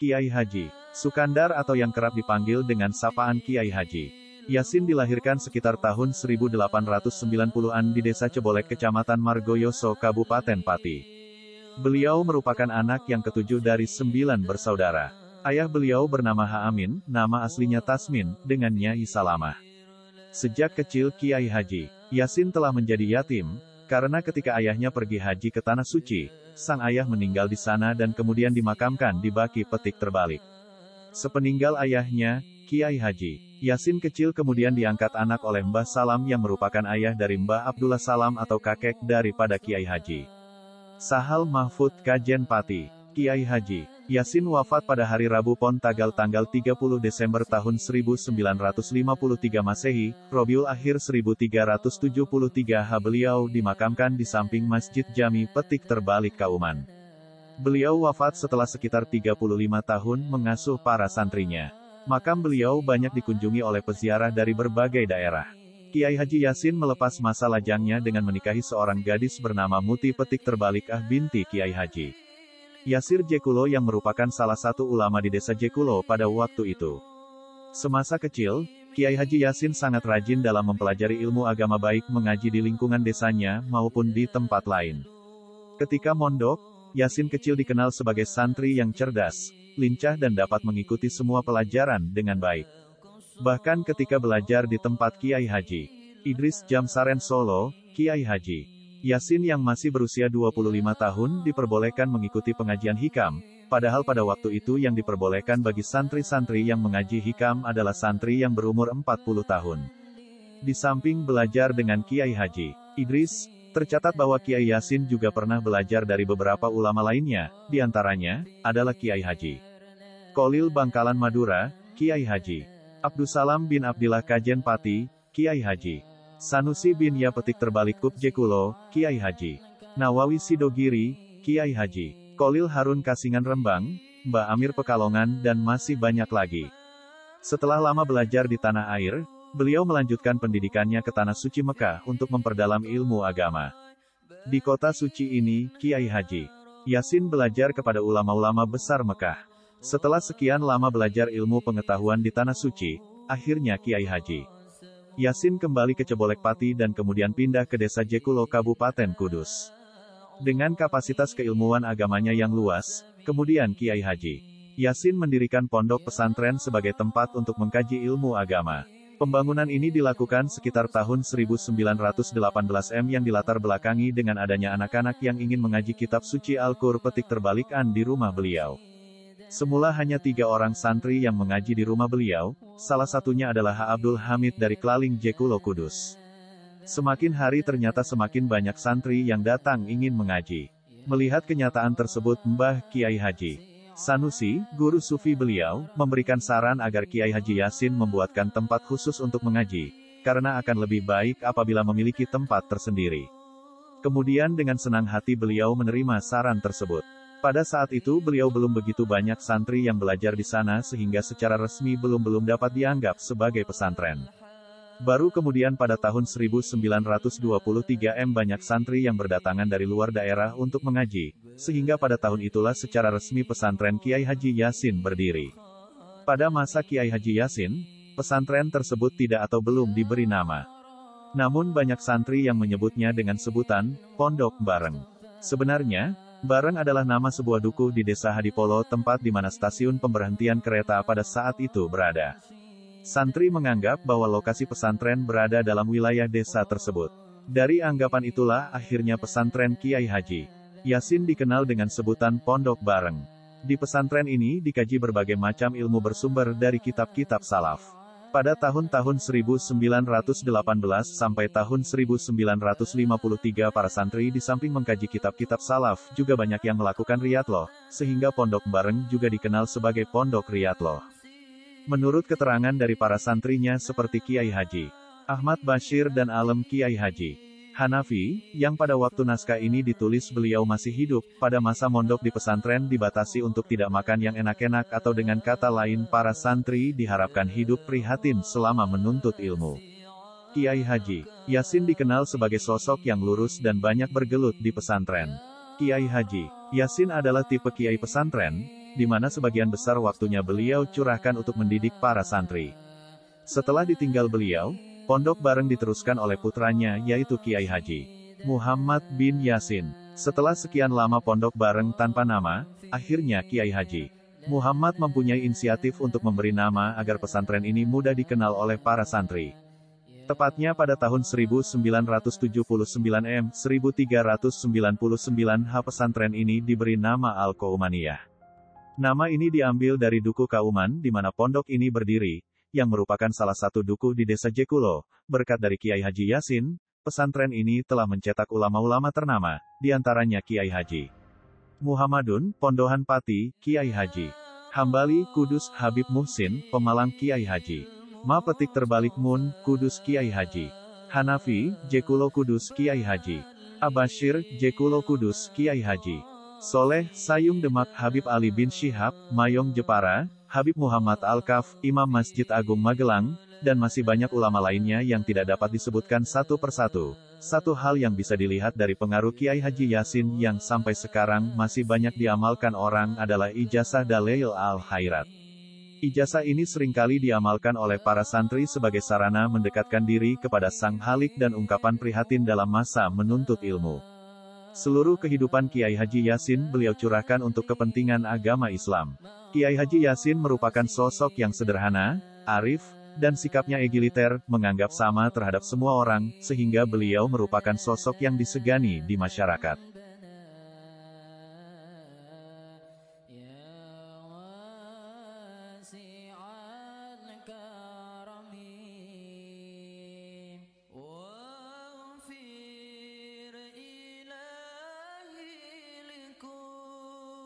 Kiai Haji Sukandar atau yang kerap dipanggil dengan sapaan Kiai Haji Yasin dilahirkan sekitar tahun 1890-an di Desa Cebolek Kecamatan Margoyoso, Kabupaten Pati. Beliau merupakan anak yang ketujuh dari 9 bersaudara. Ayah beliau bernama Haamin, nama aslinya Tasmin, dengan Nyai Salamah. Sejak kecil Kiai Haji Yasin telah menjadi yatim, karena ketika ayahnya pergi haji ke Tanah Suci, sang ayah meninggal di sana dan kemudian dimakamkan di Baki Petik Terbalik. Sepeninggal ayahnya, Kiai Haji Yasin kecil kemudian diangkat anak oleh Mbah Salam yang merupakan ayah dari Mbah Abdullah Salam atau kakek daripada Kiai Haji Sahal Mahfud Kajen Pati. Kiai Haji Yasin wafat pada hari Rabu Pon tanggal 30 Desember tahun 1953 Masehi, Robiul Akhir 1373 H. Beliau dimakamkan di samping Masjid Jami Petik Terbalik Kauman. Beliau wafat setelah sekitar 35 tahun mengasuh para santrinya. Makam beliau banyak dikunjungi oleh peziarah dari berbagai daerah. Kiai Haji Yasin melepas masa lajangnya dengan menikahi seorang gadis bernama Muti Petik Terbalik binti Kiai Haji Yasir Jekulo yang merupakan salah satu ulama di desa Jekulo pada waktu itu. Semasa kecil, Kiai Haji Yasin sangat rajin dalam mempelajari ilmu agama baik mengaji di lingkungan desanya maupun di tempat lain. Ketika mondok, Yasin kecil dikenal sebagai santri yang cerdas, lincah dan dapat mengikuti semua pelajaran dengan baik. Bahkan ketika belajar di tempat Kiai Haji Idris Jamsaren Solo, Kiai Haji Yasin yang masih berusia 25 tahun diperbolehkan mengikuti pengajian hikam, padahal pada waktu itu yang diperbolehkan bagi santri-santri yang mengaji hikam adalah santri yang berumur 40 tahun. Di samping belajar dengan Kiai Haji Idris, tercatat bahwa Kiai Yasin juga pernah belajar dari beberapa ulama lainnya, diantaranya adalah Kiai Haji Kolil Bangkalan Madura, Kiai Haji Abdussalam bin Abdillah Kajen Pati, Kiai Haji Sanusi bin Ya Petik Terbalik Kup Jekulo, Kiai Haji Nawawi Sidogiri, Kiai Haji Kolil Harun Kasingan Rembang, Mbah Amir Pekalongan dan masih banyak lagi. Setelah lama belajar di tanah air, beliau melanjutkan pendidikannya ke Tanah Suci Mekah untuk memperdalam ilmu agama. Di kota suci ini, Kiai Haji Yasin belajar kepada ulama-ulama besar Mekah. Setelah sekian lama belajar ilmu pengetahuan di Tanah Suci, akhirnya Kiai Haji Yasin kembali ke Cebolek Pati dan kemudian pindah ke Desa Jekulo Kabupaten Kudus. Dengan kapasitas keilmuan agamanya yang luas, kemudian Kiai Haji Yasin mendirikan pondok pesantren sebagai tempat untuk mengkaji ilmu agama. Pembangunan ini dilakukan sekitar tahun 1918 yang dilatar belakangi dengan adanya anak-anak yang ingin mengaji kitab suci Al-Qur Petik Terbalik di rumah beliau. Semula hanya 3 orang santri yang mengaji di rumah beliau, salah satunya adalah Ha Abdul Hamid dari Klaling Jekulo Kudus. Semakin hari ternyata semakin banyak santri yang datang ingin mengaji. Melihat kenyataan tersebut, Mbah Kiai Haji Sanusi, guru sufi beliau, memberikan saran agar Kiai Haji Yasin membuatkan tempat khusus untuk mengaji, karena akan lebih baik apabila memiliki tempat tersendiri. Kemudian dengan senang hati beliau menerima saran tersebut. Pada saat itu beliau belum begitu banyak santri yang belajar di sana sehingga secara resmi belum dapat dianggap sebagai pesantren. Baru kemudian pada tahun 1923 banyak santri yang berdatangan dari luar daerah untuk mengaji, sehingga pada tahun itulah secara resmi pesantren Kiai Haji Yasin berdiri. Pada masa Kiai Haji Yasin, pesantren tersebut tidak atau belum diberi nama. Namun banyak santri yang menyebutnya dengan sebutan Pondok Bareng. Sebenarnya, Bareng adalah nama sebuah dukuh di Desa Hadipolo, tempat di mana stasiun pemberhentian kereta pada saat itu berada. Santri menganggap bahwa lokasi pesantren berada dalam wilayah desa tersebut. Dari anggapan itulah akhirnya pesantren Kiai Haji Yasin dikenal dengan sebutan Pondok Bareng. Di pesantren ini dikaji berbagai macam ilmu bersumber dari kitab-kitab salaf. Pada tahun-tahun 1918 sampai tahun 1953 para santri di samping mengkaji kitab-kitab salaf juga banyak yang melakukan riyadhah, sehingga Pondok Bareng juga dikenal sebagai Pondok Riyadhah. Menurut keterangan dari para santrinya seperti Kiai Haji Ahmad Bashir dan Alem Kiai Haji Hanafi, yang pada waktu naskah ini ditulis beliau masih hidup, pada masa mondok di pesantren dibatasi untuk tidak makan yang enak-enak atau dengan kata lain para santri diharapkan hidup prihatin selama menuntut ilmu. Kiai Haji Yasin dikenal sebagai sosok yang lurus dan banyak bergelut di pesantren. Kiai Haji Yasin adalah tipe kiai pesantren di mana sebagian besar waktunya beliau curahkan untuk mendidik para santri. Setelah ditinggal beliau, Pondok Bareng diteruskan oleh putranya yaitu Kiai Haji Muhammad bin Yasin. Setelah sekian lama Pondok Bareng tanpa nama, akhirnya Kiai Haji Muhammad mempunyai inisiatif untuk memberi nama agar pesantren ini mudah dikenal oleh para santri. Tepatnya pada tahun 1979 1399 pesantren ini diberi nama Al-Kaumaniyah. Nama ini diambil dari Duku Kauman di mana pondok ini berdiri, yang merupakan salah satu duku di desa Jekulo. Berkat dari Kiai Haji Yasin, pesantren ini telah mencetak ulama-ulama ternama, di antaranya Kiai Haji Muhammadun, Pondohan Pati, Kiai Haji Hambali, Kudus, Habib Muhsin, Pemalang Kiai Haji Ma Petik Terbalik Mun, Kudus Kiai Haji Hanafi, Jekulo Kudus Kiai Haji Abashir, Jekulo Kudus Kiai Haji Soleh, Sayung Demak Habib Ali bin Syihab, Mayong Jepara, Habib Muhammad Al-Kaf, Imam Masjid Agung Magelang, dan masih banyak ulama lainnya yang tidak dapat disebutkan satu persatu. Satu hal yang bisa dilihat dari pengaruh Kiai Haji Yasin yang sampai sekarang masih banyak diamalkan orang adalah ijazah Dalail al-Khairat. Ijazah ini seringkali diamalkan oleh para santri sebagai sarana mendekatkan diri kepada Sang Khalik dan ungkapan prihatin dalam masa menuntut ilmu. Seluruh kehidupan Kiai Haji Yasin beliau curahkan untuk kepentingan agama Islam. Kiai Haji Yasin merupakan sosok yang sederhana, arif, dan sikapnya egiliter, menganggap sama terhadap semua orang, sehingga beliau merupakan sosok yang disegani di masyarakat.